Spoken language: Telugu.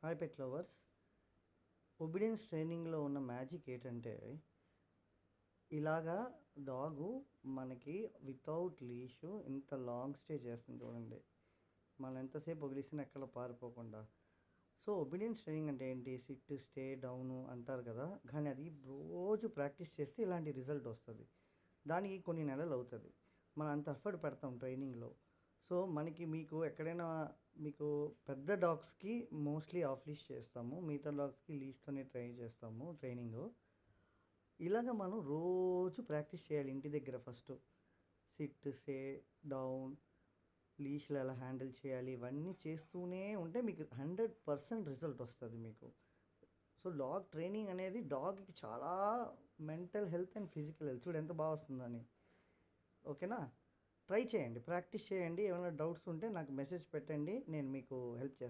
Hi pet lovers. ఒబీడియన్స్ ట్రైనింగ్లో ఉన్న మ్యాజిక్ ఏంటంటే, ఇలాగా డాగు మనకి వితౌట్ లీషు ఇంత లాంగ్ స్టే చేస్తుంది చూడండి. మనం ఎంతసేపు వదిలేసినా ఎక్కడ పారిపోకుండా. సో ఒబీడియన్స్ ట్రైనింగ్ అంటే ఏంటి? సిట్, స్టే, డౌను అంటారు కదా, కానీ అది రోజు ప్రాక్టీస్ చేస్తే ఇలాంటి రిజల్ట్ వస్తుంది. దానికి కొన్ని నెలలు అవుతుంది. మనం అంత ఎఫర్ట్ పెడతాం ట్రైనింగ్లో. సో మీకు ఎక్కడైనా మీకు పెద్ద డాగ్స్కి మోస్ట్లీ ఆఫ్ లీష్ చేస్తాము, మిగతా డాగ్స్కి లీష్తోనే ట్రై చేస్తాము ట్రైనింగ్. ఇలాగ మనం రోజు ప్రాక్టీస్ చేయాలి ఇంటి దగ్గర. ఫస్ట్ సిట్, స్టే, డౌన్, లీష్లు ఎలా హ్యాండిల్ చేయాలి, ఇవన్నీ చేస్తూనే ఉంటే మీకు 100% రిజల్ట్ వస్తుంది మీకు. సో డాగ్ ట్రైనింగ్ అనేది డాగ్కి చాలా mental health and physical health చూడు ఎంత బాగా వస్తుందని. ఓకేనా? ట్రై చేయండి, ప్రాక్టీస్ చేయండి. ఏమైనా డౌట్స్ ఉంటే నాకు మెసేజ్ పెట్టండి, నేను మీకు హెల్ప్ చేస్తాను.